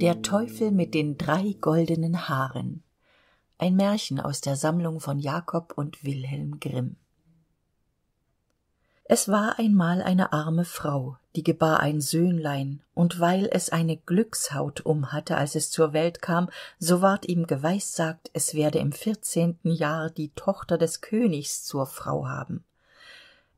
Der Teufel mit den 3 goldenen Haaren. Ein Märchen aus der Sammlung von Jakob und Wilhelm Grimm. Es war einmal eine arme Frau, die gebar ein Söhnlein, und weil es eine Glückshaut umhatte, als es zur Welt kam, so ward ihm geweissagt, es werde im 14. Jahr die Tochter des Königs zur Frau haben.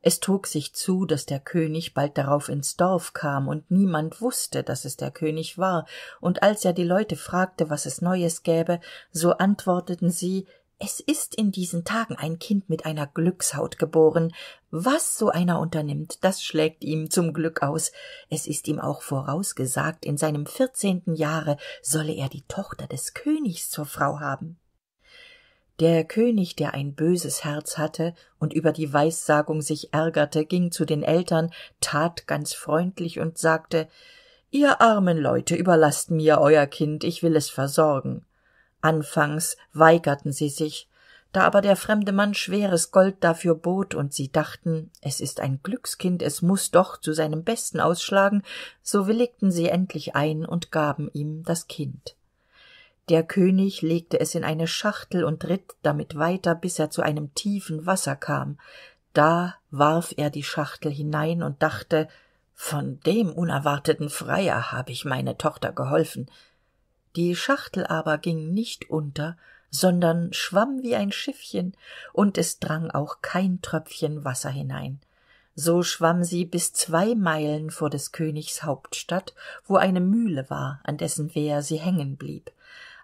Es trug sich zu, daß der König bald darauf ins Dorf kam, und niemand wußte, daß es der König war, und als er die Leute fragte, was es Neues gäbe, so antworteten sie: »Es ist in diesen Tagen ein Kind mit einer Glückshaut geboren. Was so einer unternimmt, das schlägt ihm zum Glück aus. Es ist ihm auch vorausgesagt, in seinem 14. Jahre solle er die Tochter des Königs zur Frau haben.« Der König, der ein böses Herz hatte und über die Weissagung sich ärgerte, ging zu den Eltern, tat ganz freundlich und sagte: »Ihr armen Leute, überlasst mir euer Kind, ich will es versorgen.« Anfangs weigerten sie sich, da aber der fremde Mann schweres Gold dafür bot und sie dachten, es ist ein Glückskind, es muß doch zu seinem Besten ausschlagen, so willigten sie endlich ein und gaben ihm das Kind. Der König legte es in eine Schachtel und ritt damit weiter, bis er zu einem tiefen Wasser kam. Da warf er die Schachtel hinein und dachte: »Von dem unerwarteten Freier habe ich meine Tochter geholfen.« Die Schachtel aber ging nicht unter, sondern schwamm wie ein Schiffchen, und es drang auch kein Tröpfchen Wasser hinein. So schwamm sie bis 2 Meilen vor des Königs Hauptstadt, wo eine Mühle war, an dessen Wehr sie hängen blieb.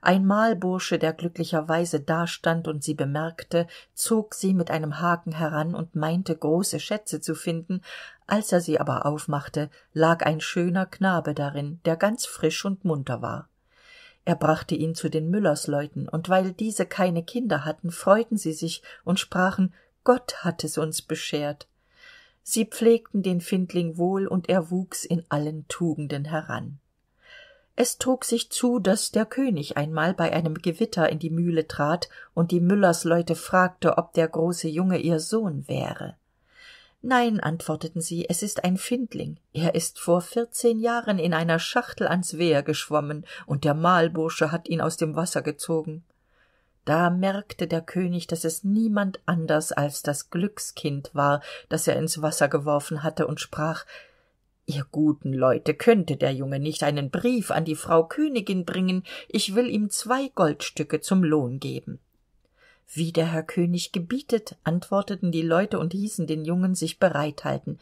Ein Mahlbursche, der glücklicherweise dastand und sie bemerkte, zog sie mit einem Haken heran und meinte, große Schätze zu finden. Als er sie aber aufmachte, lag ein schöner Knabe darin, der ganz frisch und munter war. Er brachte ihn zu den Müllersleuten, und weil diese keine Kinder hatten, freuten sie sich und sprachen: »Gott hat es uns beschert.« Sie pflegten den Findling wohl, und er wuchs in allen Tugenden heran. Es trug sich zu, daß der König einmal bei einem Gewitter in die Mühle trat und die Müllersleute fragte, ob der große Junge ihr Sohn wäre. »Nein«, antworteten sie, »es ist ein Findling. Er ist vor 14 Jahren in einer Schachtel ans Wehr geschwommen, und der Mahlbursche hat ihn aus dem Wasser gezogen.« Da merkte der König, daß es niemand anders als das Glückskind war, das er ins Wasser geworfen hatte, und sprach: »Ihr guten Leute, könnte der Junge nicht einen Brief an die Frau Königin bringen? Ich will ihm 2 Goldstücke zum Lohn geben.« »Wie der Herr König gebietet«, antworteten die Leute und hießen den Jungen sich bereithalten.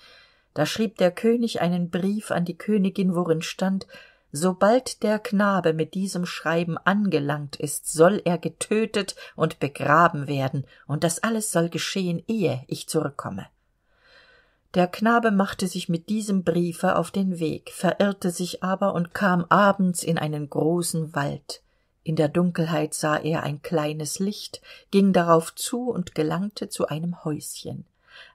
Da schrieb der König einen Brief an die Königin, worin stand: »Sobald der Knabe mit diesem Schreiben angelangt ist, soll er getötet und begraben werden, und das alles soll geschehen, ehe ich zurückkomme.« Der Knabe machte sich mit diesem Briefe auf den Weg, verirrte sich aber und kam abends in einen großen Wald. In der Dunkelheit sah er ein kleines Licht, ging darauf zu und gelangte zu einem Häuschen.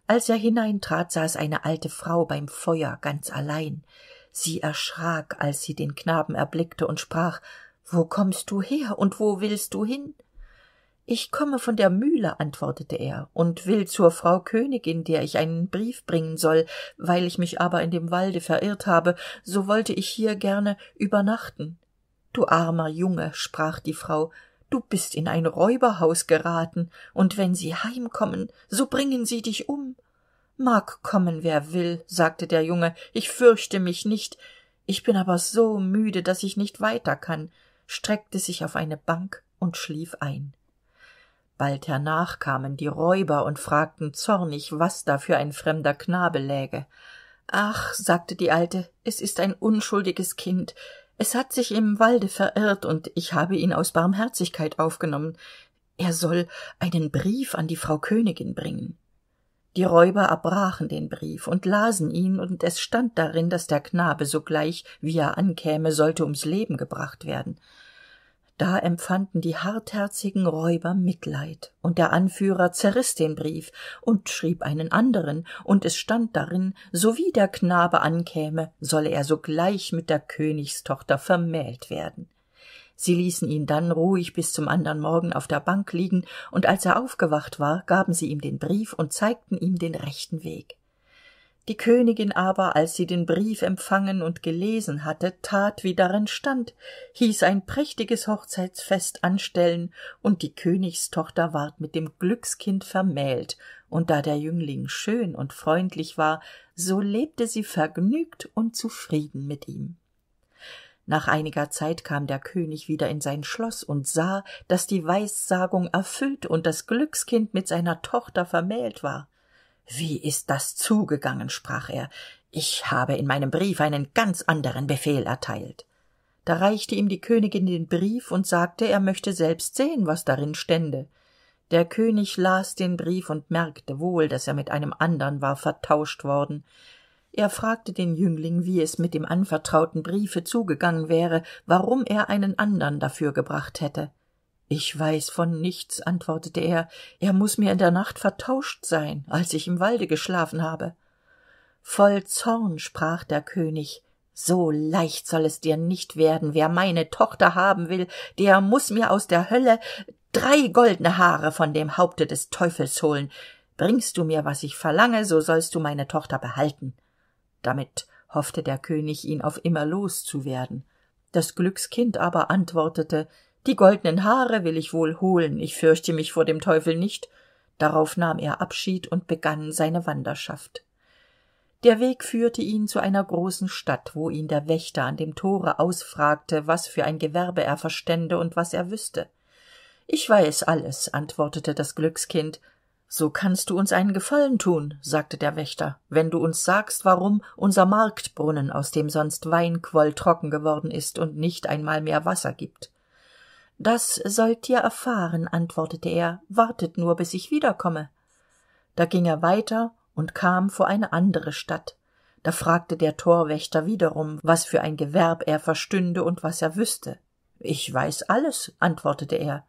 Als er hineintrat, saß eine alte Frau beim Feuer ganz allein. Sie erschrak, als sie den Knaben erblickte, und sprach: »Wo kommst du her und wo willst du hin?« »Ich komme von der Mühle«, antwortete er, »und will zur Frau Königin, der ich einen Brief bringen soll. Weil ich mich aber in dem Walde verirrt habe, so wollte ich hier gerne übernachten.« »Du armer Junge«, sprach die Frau, »du bist in ein Räuberhaus geraten, und wenn sie heimkommen, so bringen sie dich um.« »Mag kommen, wer will«, sagte der Junge, »ich fürchte mich nicht. Ich bin aber so müde, daß ich nicht weiter kann«, streckte sich auf eine Bank und schlief ein. Bald hernach kamen die Räuber und fragten zornig, was da für ein fremder Knabe läge. »Ach«, sagte die Alte, »es ist ein unschuldiges Kind. Es hat sich im Walde verirrt, und ich habe ihn aus Barmherzigkeit aufgenommen. Er soll einen Brief an die Frau Königin bringen.« Die Räuber erbrachen den Brief und lasen ihn, und es stand darin, daß der Knabe sogleich, wie er ankäme, sollte ums Leben gebracht werden. Da empfanden die hartherzigen Räuber Mitleid, und der Anführer zerriß den Brief und schrieb einen anderen, und es stand darin, sowie der Knabe ankäme, solle er sogleich mit der Königstochter vermählt werden. Sie ließen ihn dann ruhig bis zum andern Morgen auf der Bank liegen, und als er aufgewacht war, gaben sie ihm den Brief und zeigten ihm den rechten Weg. Die Königin aber, als sie den Brief empfangen und gelesen hatte, tat, wie darin stand, hieß ein prächtiges Hochzeitsfest anstellen, und die Königstochter ward mit dem Glückskind vermählt, und da der Jüngling schön und freundlich war, so lebte sie vergnügt und zufrieden mit ihm. Nach einiger Zeit kam der König wieder in sein Schloss und sah, dass die Weissagung erfüllt und das Glückskind mit seiner Tochter vermählt war. »Wie ist das zugegangen?« sprach er. »Ich habe in meinem Brief einen ganz anderen Befehl erteilt.« Da reichte ihm die Königin den Brief und sagte, er möchte selbst sehen, was darin stände. Der König las den Brief und merkte wohl, dass er mit einem andern war vertauscht worden. Er fragte den Jüngling, wie es mit dem anvertrauten Briefe zugegangen wäre, warum er einen andern dafür gebracht hätte. »Ich weiß von nichts«, antwortete er, »er muß mir in der Nacht vertauscht sein, als ich im Walde geschlafen habe.« Voll Zorn sprach der König, »So leicht soll es dir nicht werden, wer meine Tochter haben will, der muß mir aus der Hölle 3 goldene Haare von dem Haupte des Teufels holen. Bringst du mir, was ich verlange, so sollst du meine Tochter behalten.« Damit hoffte der König, ihn auf immer loszuwerden. Das Glückskind aber antwortete, »Die goldenen Haare will ich wohl holen, ich fürchte mich vor dem Teufel nicht.« Darauf nahm er Abschied und begann seine Wanderschaft. Der Weg führte ihn zu einer großen Stadt, wo ihn der Wächter an dem Tore ausfragte, was für ein Gewerbe er verstände und was er wüsste. »Ich weiß alles«, antwortete das Glückskind. »So kannst du uns einen Gefallen tun«, sagte der Wächter, »wenn du uns sagst, warum unser Marktbrunnen, aus dem sonst Wein quoll, trocken geworden ist und nicht einmal mehr Wasser gibt.« »Das sollt ihr erfahren«, antwortete er, »wartet nur, bis ich wiederkomme.« Da ging er weiter und kam vor eine andere Stadt. Da fragte der Torwächter wiederum, was für ein Gewerb er verstünde und was er wüsste. »Ich weiß alles«, antwortete er.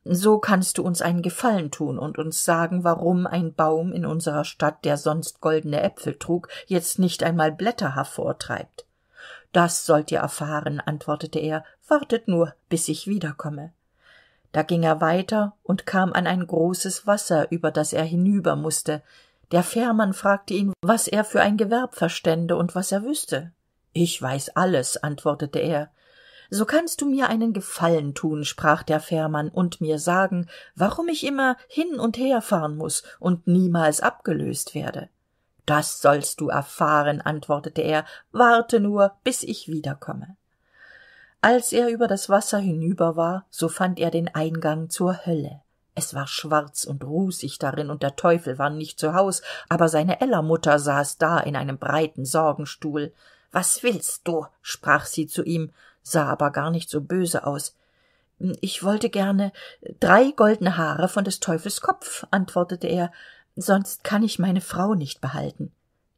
»So kannst du uns einen Gefallen tun und uns sagen, warum ein Baum in unserer Stadt, der sonst goldene Äpfel trug, jetzt nicht einmal Blätter hervortreibt.« »Das sollt ihr erfahren«, antwortete er, »wartet nur, bis ich wiederkomme.« Da ging er weiter und kam an ein großes Wasser, über das er hinüber mußte. Der Fährmann fragte ihn, was er für ein Gewerb verstände und was er wüsste. »Ich weiß alles«, antwortete er. »So kannst du mir einen Gefallen tun«, sprach der Fährmann, »und mir sagen, warum ich immer hin und her fahren muß und niemals abgelöst werde.« »Das sollst du erfahren«, antwortete er, »warte nur, bis ich wiederkomme.« Als er über das Wasser hinüber war, so fand er den Eingang zur Hölle. Es war schwarz und rußig darin, und der Teufel war nicht zu Haus, aber seine Ellermutter saß da in einem breiten Sorgenstuhl. »Was willst du?« sprach sie zu ihm, sah aber gar nicht so böse aus. »Ich wollte gerne 3 goldene Haare von des Teufels Kopf«, antwortete er, »sonst kann ich meine Frau nicht behalten.«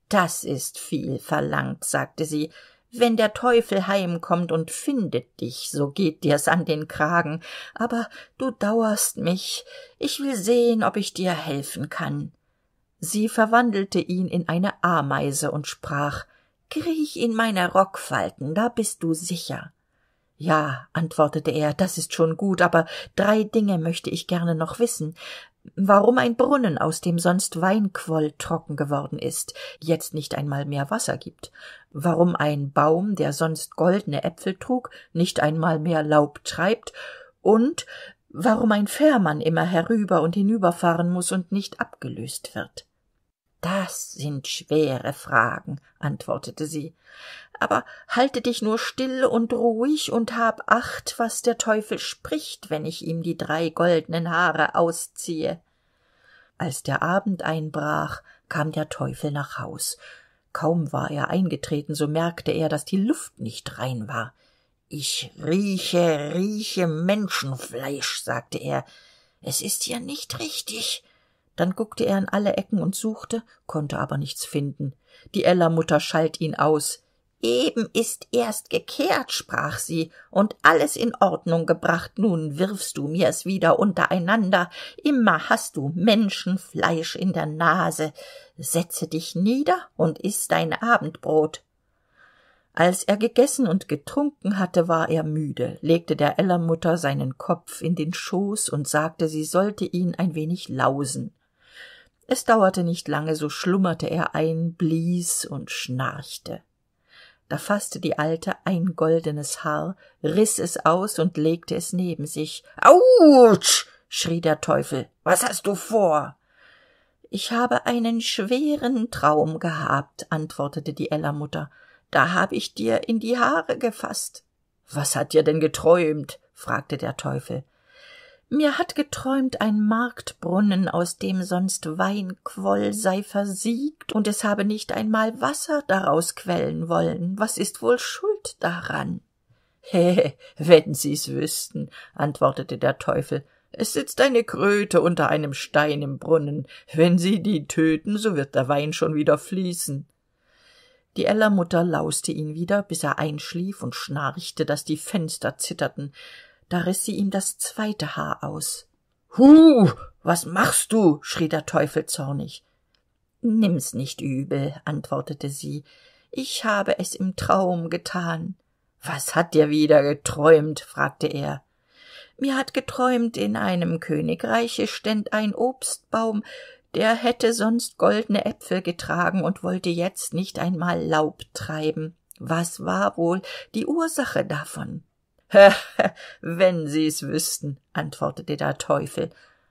»Das ist viel verlangt«, sagte sie, »wenn der Teufel heimkommt und findet dich, so geht dir's an den Kragen, aber du dauerst mich, ich will sehen, ob ich dir helfen kann.« Sie verwandelte ihn in eine Ameise und sprach, »Kriech in meine Rockfalten, da bist du sicher.« »Ja«, antwortete er, »das ist schon gut, aber 3 Dinge möchte ich gerne noch wissen. Warum ein Brunnen, aus dem sonst Wein quoll, trocken geworden ist, jetzt nicht einmal mehr Wasser gibt? Warum ein Baum, der sonst goldene Äpfel trug, nicht einmal mehr Laub treibt? Und warum ein Fährmann immer herüber und hinüberfahren muß und nicht abgelöst wird?« »Das sind schwere Fragen«, antwortete sie, »aber halte dich nur still und ruhig und hab Acht, was der Teufel spricht, wenn ich ihm die 3 goldenen Haare ausziehe.« Als der Abend einbrach, kam der Teufel nach Haus. Kaum war er eingetreten, so merkte er, dass die Luft nicht rein war. »Ich rieche Menschenfleisch«, sagte er, »es ist hier nicht richtig.« Dann guckte er in alle Ecken und suchte, konnte aber nichts finden. Die Ellermutter schalt ihn aus. »Eben ist erst gekehrt«, sprach sie, »und alles in Ordnung gebracht, nun wirfst du mir's wieder untereinander, immer hast du Menschenfleisch in der Nase. Setze dich nieder und iß dein Abendbrot.« Als er gegessen und getrunken hatte, war er müde, legte der Ellermutter seinen Kopf in den Schoß und sagte, sie sollte ihn ein wenig lausen. Es dauerte nicht lange, so schlummerte er ein, blies und schnarchte. Da faßte die Alte ein goldenes Haar, riß es aus und legte es neben sich. »Autsch!« schrie der Teufel. »Was hast du vor?« »Ich habe einen schweren Traum gehabt«, antwortete die Ellermutter. »Da habe ich dir in die Haare gefasst.« »Was hat dir denn geträumt?« fragte der Teufel. »Mir hat geträumt, ein Marktbrunnen, aus dem sonst Wein quoll, sei versiegt, und es habe nicht einmal Wasser daraus quellen wollen. Was ist wohl schuld daran?« Wenn Sie's wüssten«, antwortete der Teufel. »Es sitzt eine Kröte unter einem Stein im Brunnen. Wenn Sie die töten, so wird der Wein schon wieder fließen.« Die Ellermutter lauste ihn wieder, bis er einschlief und schnarchte, daß die Fenster zitterten. Da riß sie ihm das zweite Haar aus. Was machst du?« schrie der Teufel zornig. »Nimm's nicht übel«, antwortete sie. »Ich habe es im Traum getan.« »Was hat dir wieder geträumt?« fragte er. »Mir hat geträumt, in einem Königreiche ständ ein Obstbaum, der hätte sonst goldene Äpfel getragen und wollte jetzt nicht einmal Laub treiben. Was war wohl die Ursache davon?« »Wenn Sie's wüssten«, antwortete der Teufel.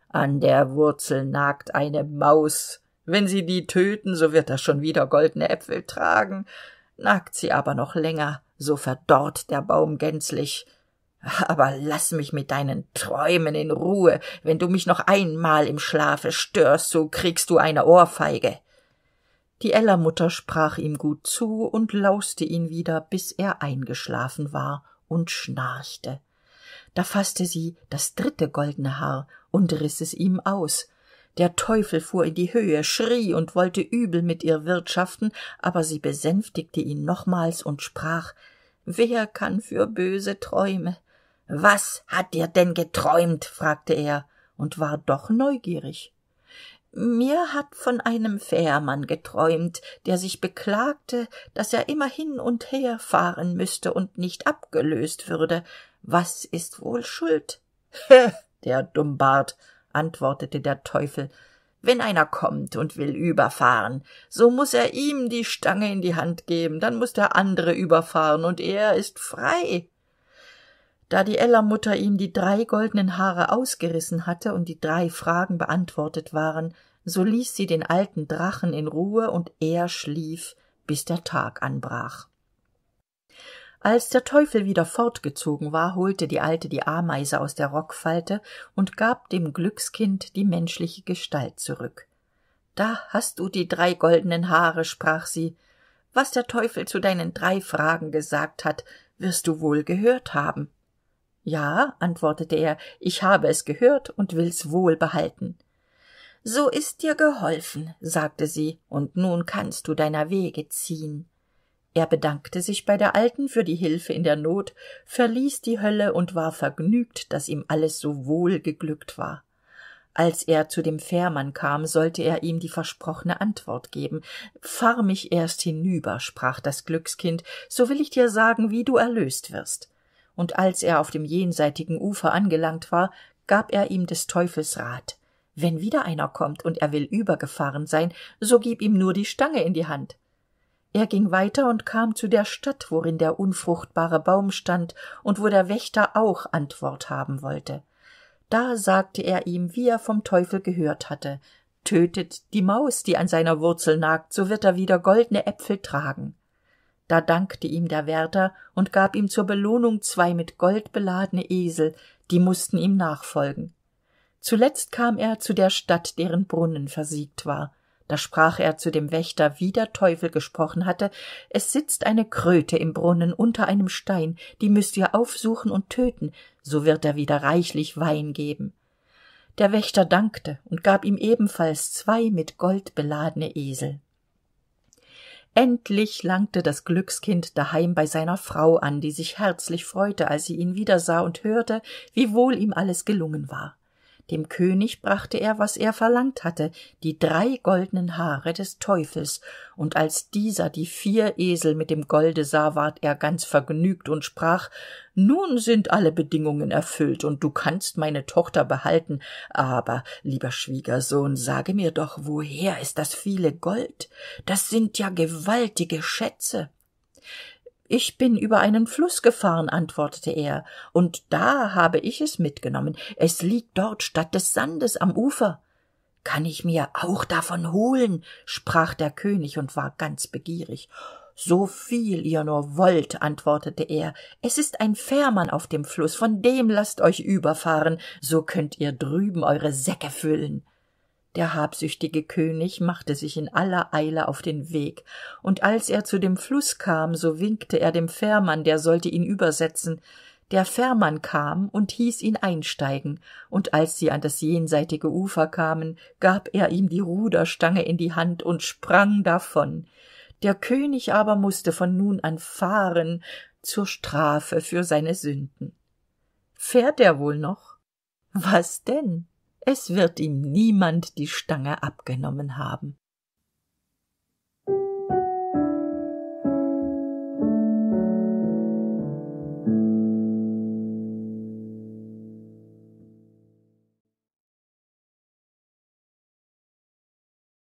»An der Wurzel nagt eine Maus. Wenn Sie die töten, so wird er schon wieder goldene Äpfel tragen. Nagt sie aber noch länger, so verdorrt der Baum gänzlich. Aber lass mich mit deinen Träumen in Ruhe. Wenn du mich noch einmal im Schlafe störst, so kriegst du eine Ohrfeige.« Die Ellermutter sprach ihm gut zu und lauste ihn wieder, bis er eingeschlafen war und schnarchte. Da faßte sie das dritte goldene Haar und riß es ihm aus. Der Teufel fuhr in die Höhe, schrie und wollte übel mit ihr wirtschaften, aber sie besänftigte ihn nochmals und sprach: »Wer kann für böse Träume?« »Was hat dir denn geträumt?« fragte er und war doch neugierig. »Mir hat von einem Fährmann geträumt, der sich beklagte, dass er immer hin und her fahren müsste und nicht abgelöst würde. Was ist wohl schuld?« »Der Dummbart«, antwortete der Teufel. »Wenn einer kommt und will überfahren, so muß er ihm die Stange in die Hand geben, dann muß der andere überfahren und er ist frei.« Da die Ellermutter ihm die 3 goldenen Haare ausgerissen hatte und die 3 Fragen beantwortet waren, so ließ sie den alten Drachen in Ruhe und er schlief, bis der Tag anbrach. Als der Teufel wieder fortgezogen war, holte die Alte die Ameise aus der Rockfalte und gab dem Glückskind die menschliche Gestalt zurück. »Da hast du die 3 goldenen Haare«, sprach sie. »Was der Teufel zu deinen 3 Fragen gesagt hat, wirst du wohl gehört haben.« »Ja«, antwortete er, »ich habe es gehört und will's wohl behalten.« »So ist dir geholfen«, sagte sie, »und nun kannst du deiner Wege ziehen.« Er bedankte sich bei der Alten für die Hilfe in der Not, verließ die Hölle und war vergnügt, dass ihm alles so wohl geglückt war. Als er zu dem Fährmann kam, sollte er ihm die versprochene Antwort geben. »Fahr mich erst hinüber«, sprach das Glückskind, »so will ich dir sagen, wie du erlöst wirst.« Und als er auf dem jenseitigen Ufer angelangt war, gab er ihm des Teufels Rat: »Wenn wieder einer kommt und er will übergefahren sein, so gib ihm nur die Stange in die Hand.« Er ging weiter und kam zu der Stadt, worin der unfruchtbare Baum stand und wo der Wächter auch Antwort haben wollte. Da sagte er ihm, wie er vom Teufel gehört hatte: »Tötet die Maus, die an seiner Wurzel nagt, so wird er wieder goldene Äpfel tragen.« Da dankte ihm der Wärter und gab ihm zur Belohnung 2 mit Gold beladene Esel, die mußten ihm nachfolgen. Zuletzt kam er zu der Stadt, deren Brunnen versiegt war. Da sprach er zu dem Wächter, wie der Teufel gesprochen hatte: »Es sitzt eine Kröte im Brunnen unter einem Stein, die müßt ihr aufsuchen und töten, so wird er wieder reichlich Wein geben.« Der Wächter dankte und gab ihm ebenfalls 2 mit Gold beladene Esel. Endlich langte das Glückskind daheim bei seiner Frau an, die sich herzlich freute, als sie ihn wiedersah und hörte, wie wohl ihm alles gelungen war. Dem König brachte er, was er verlangt hatte, die 3 goldenen Haare des Teufels, und als dieser die 4 Esel mit dem Golde sah, ward er ganz vergnügt und sprach: »Nun sind alle Bedingungen erfüllt, und du kannst meine Tochter behalten, aber, lieber Schwiegersohn, sage mir doch, woher ist das viele Gold? Das sind ja gewaltige Schätze.« »Ich bin über einen Fluss gefahren«, antwortete er, »und da habe ich es mitgenommen. Es liegt dort statt des Sandes am Ufer.« »Kann ich mir auch davon holen?« sprach der König und war ganz begierig. »So viel ihr nur wollt«, antwortete er, »es ist ein Fährmann auf dem Fluss, von dem lasst euch überfahren, so könnt ihr drüben eure Säcke füllen.« Der habsüchtige König machte sich in aller Eile auf den Weg, und als er zu dem Fluss kam, so winkte er dem Fährmann, der sollte ihn übersetzen. Der Fährmann kam und hieß ihn einsteigen, und als sie an das jenseitige Ufer kamen, gab er ihm die Ruderstange in die Hand und sprang davon. Der König aber mußte von nun an fahren, zur Strafe für seine Sünden. Fährt er wohl noch? Was denn? Es wird ihm niemand die Stange abgenommen haben.